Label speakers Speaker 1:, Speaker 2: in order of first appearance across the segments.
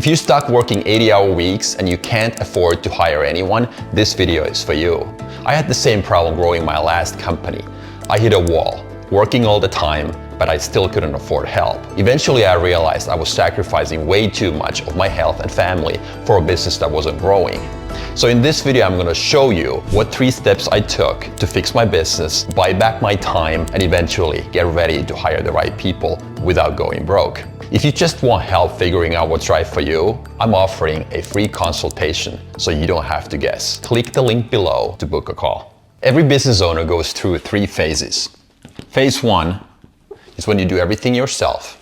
Speaker 1: If you're stuck working 80-hour weeks and you can't afford to hire anyone, this video is for you. I had the same problem growing my last company. I hit a wall, working all the time, but I still couldn't afford help. Eventually, I realized I was sacrificing way too much of my health and family for a business that wasn't growing. So in this video, I'm gonna show you what 3 steps I took to fix my business, buy back my time, and eventually get ready to hire the right people without going broke. If you just want help figuring out what's right for you, I'm offering a free consultation so you don't have to guess. Click the link below to book a call. Every business owner goes through 3 phases. Phase 1 is when you do everything yourself.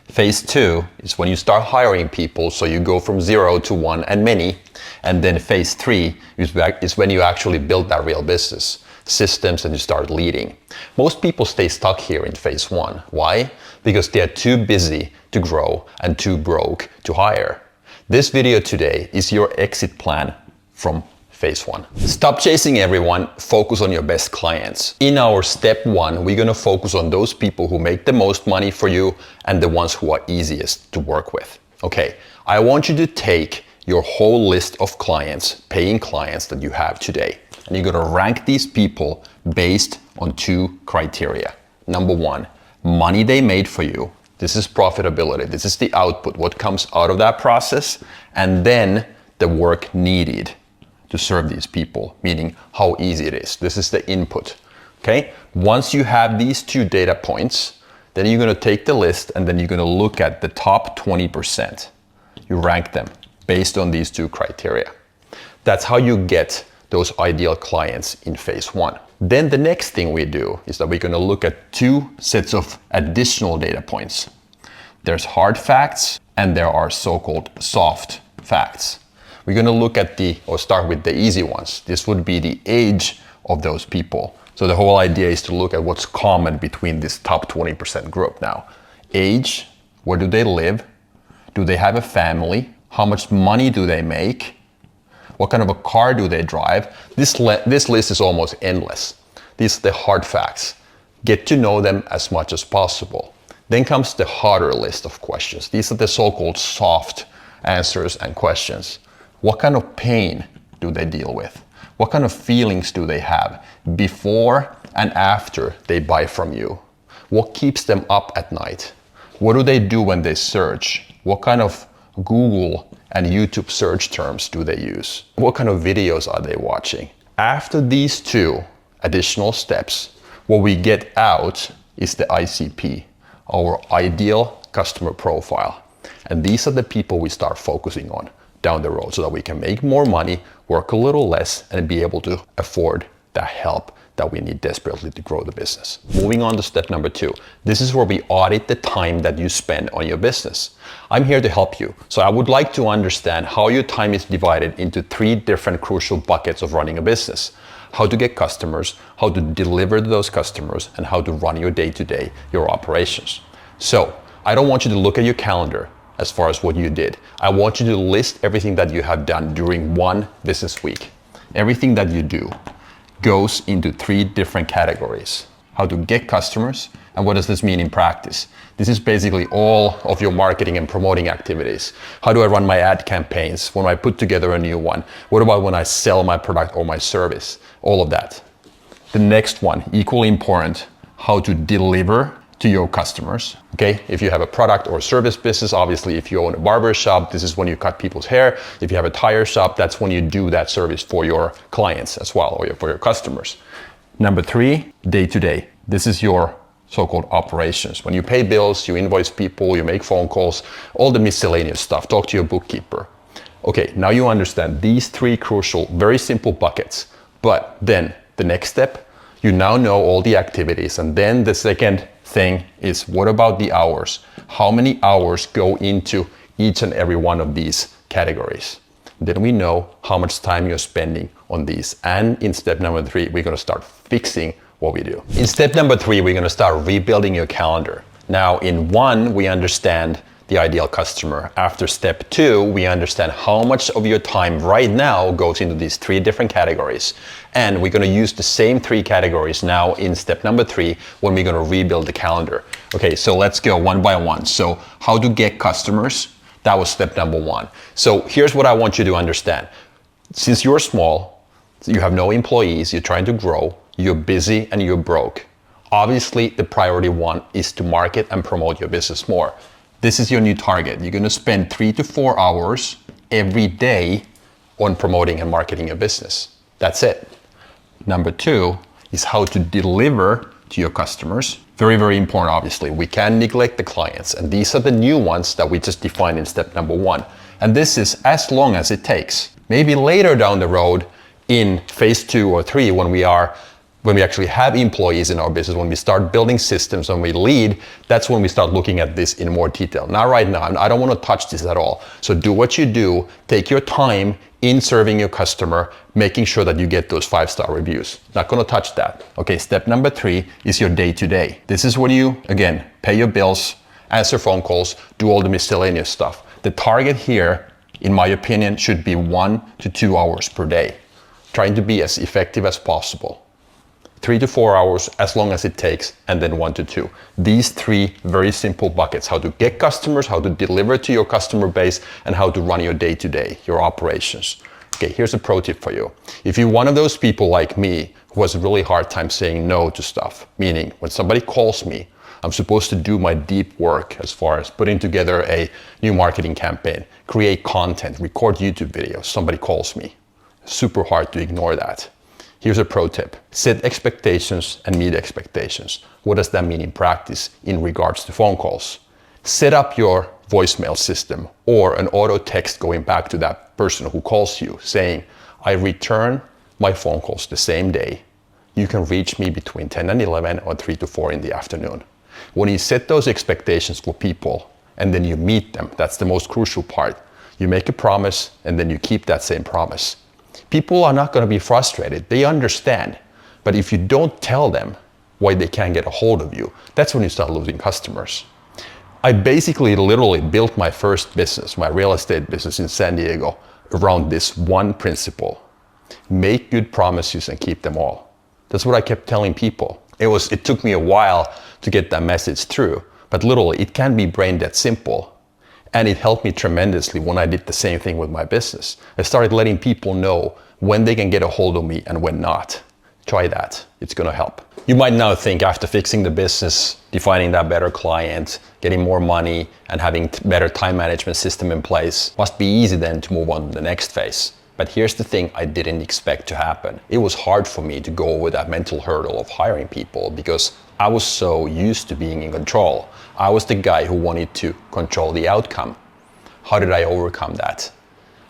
Speaker 1: Phase 2 is when you start hiring people, so you go from 0 to 1 and many. And then phase 3 is when you actually build that real business, systems, and you start leading. Most people stay stuck here in phase 1. Why? Because they are too busy to grow and too broke to hire. This video today is your exit plan from phase 1. Stop chasing everyone, focus on your best clients. In our step 1, we're gonna focus on those people who make the most money for you and the ones who are easiest to work with. Okay, I want you to take your whole list of clients, paying clients that you have today, and you're gonna rank these people based on 2 criteria. Number 1, money they made for you. This is profitability. This is the output, what comes out of that process, and then the work needed to serve these people, meaning how easy it is. This is the input, okay? Once you have these 2 data points, then you're gonna take the list and then you're gonna look at the top 20%. You rank them based on these 2 criteria. That's how you get those ideal clients in phase 1. Then the next thing we do is that we're gonna look at 2 sets of additional data points. There's hard facts and there are so-called soft facts. We're gonna look at start with the easy ones. This would be the age of those people. So the whole idea is to look at what's common between this top 20% group now. Age, where do they live? Do they have a family? How much money do they make? What kind of a car do they drive? This list is almost endless. These are the hard facts. Get to know them as much as possible. Then comes the harder list of questions. These are the so-called soft answers and questions. What kind of pain do they deal with? What kind of feelings do they have before and after they buy from you? What keeps them up at night? What do they do when they search? What kind of Google and YouTube search terms do they use? What kind of videos are they watching? After these 2 additional steps, what we get out is the ICP, our ideal customer profile. And these are the people we start focusing on down the road so that we can make more money, work a little less, and be able to afford the help that we need desperately to grow the business. Moving on to step number 2. This is where we audit the time that you spend on your business. I'm here to help you. So I would like to understand how your time is divided into 3 different crucial buckets of running a business. How to get customers, how to deliver to those customers, and how to run your day-to-day, your operations. So I don't want you to look at your calendar as far as what you did. I want you to list everything that you have done during 1 business week. Everything that you do goes into 3 different categories. How to get customers, and what does this mean in practice? This is basically all of your marketing and promoting activities. How do I run my ad campaigns when I put together a new one? What about when I sell my product or my service? All of that. The next one, equally important, how to deliver to your customers, okay? If you have a product or service business, obviously if you own a barber shop, this is when you cut people's hair. If you have a tire shop, that's when you do that service for your clients as well, or for your customers. Number 3, day-to-day. This is your so-called operations. When you pay bills, you invoice people, you make phone calls, all the miscellaneous stuff, talk to your bookkeeper. Okay, now you understand these 3 crucial, very simple buckets. But then the next step, you now know all the activities. And then the second thing is, what about the hours? How many hours go into each and every one of these categories? Then we know how much time you're spending on these. And in step number 3, we're gonna start fixing what we do. In step number 3, we're gonna start rebuilding your calendar. Now in 1, we understand the ideal customer. After step 2, we understand how much of your time right now goes into these 3 different categories. And we're gonna use the same 3 categories now in step number 3 when we're gonna rebuild the calendar. Okay, so let's go one by one. So how to get customers. That was step number one. So here's what I want you to understand. Since you're small, you have no employees, you're trying to grow, you're busy and you're broke. Obviously, the priority one is to market and promote your business more. This is your new target. You're going to spend 3 to 4 hours every day on promoting and marketing your business. That's it. Number two is how to deliver to your customers. Very, very important, obviously. We can't neglect the clients. And these are the new ones that we just defined in step number one. And this is as long as it takes. Maybe later down the road in phase 2 or 3, when we actually have employees in our business, when we start building systems, when we lead, that's when we start looking at this in more detail. Not right now. I don't want to touch this at all. So do what you do. Take your time in serving your customer, making sure that you get those 5-star reviews. Not going to touch that. Okay, step number 3 is your day-to-day. This is when you, again, pay your bills, answer phone calls, do all the miscellaneous stuff. The target here, in my opinion, should be 1 to 2 hours per day. Trying to be as effective as possible. 3 to 4 hours, as long as it takes, and then 1 to 2. These 3 very simple buckets: how to get customers, how to deliver to your customer base, and how to run your day-to-day, your operations. Okay, here's a pro tip for you. If you're one of those people like me who has a really hard time saying no to stuff, meaning when somebody calls me, I'm supposed to do my deep work as far as putting together a new marketing campaign, create content, record YouTube videos, somebody calls me. Super hard to ignore that. Here's a pro tip. Set expectations and meet expectations. What does that mean in practice in regards to phone calls? Set up your voicemail system or an auto text going back to that person who calls you saying, I return my phone calls the same day. You can reach me between 10 and 11 or 3 to 4 in the afternoon. When you set those expectations for people and then you meet them, that's the most crucial part. You make a promise and then you keep that same promise. People are not going to be frustrated. They understand. But if you don't tell them why they can't get a hold of you, that's when you start losing customers. I basically literally built my first business, my real estate business in San Diego, around this one principle. Make good promises and keep them all. That's what I kept telling people. It took me a while to get that message through, but literally it can be brain dead simple. And it helped me tremendously when I did the same thing with my business. I started letting people know when they can get a hold of me and when not. Try that. It's going to help. You might now think, after fixing the business, defining that better client, getting more money, and having better time management system in place, must be easy then to move on to the next phase. But here's the thing I didn't expect to happen. It was hard for me to go over that mental hurdle of hiring people because I was so used to being in control. I was the guy who wanted to control the outcome. How did I overcome that?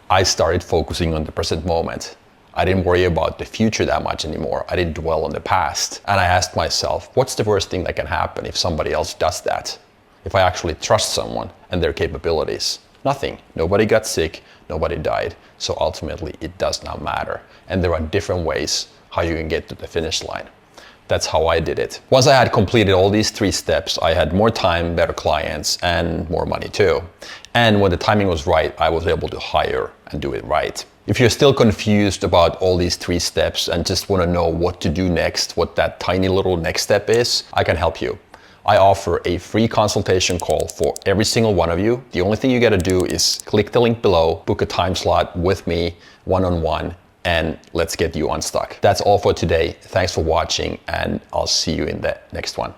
Speaker 1: I started focusing on the present moment. I didn't worry about the future that much anymore. I didn't dwell on the past. And I asked myself, what's the worst thing that can happen if somebody else does that? If I actually trust someone and their capabilities? Nothing. Nobody got sick. Nobody died. So ultimately, it does not matter. And there are different ways how you can get to the finish line. That's how I did it. Once I had completed all these 3 steps, I had more time, better clients, and more money too. And when the timing was right, I was able to hire and do it right. If you're still confused about all these 3 steps and just want to know what to do next, what that tiny little next step is, I can help you. I offer a free consultation call for every single one of you. The only thing you got to do is click the link below, book a time slot with me, one-on-one, and let's get you unstuck. That's all for today. Thanks for watching, and I'll see you in the next one.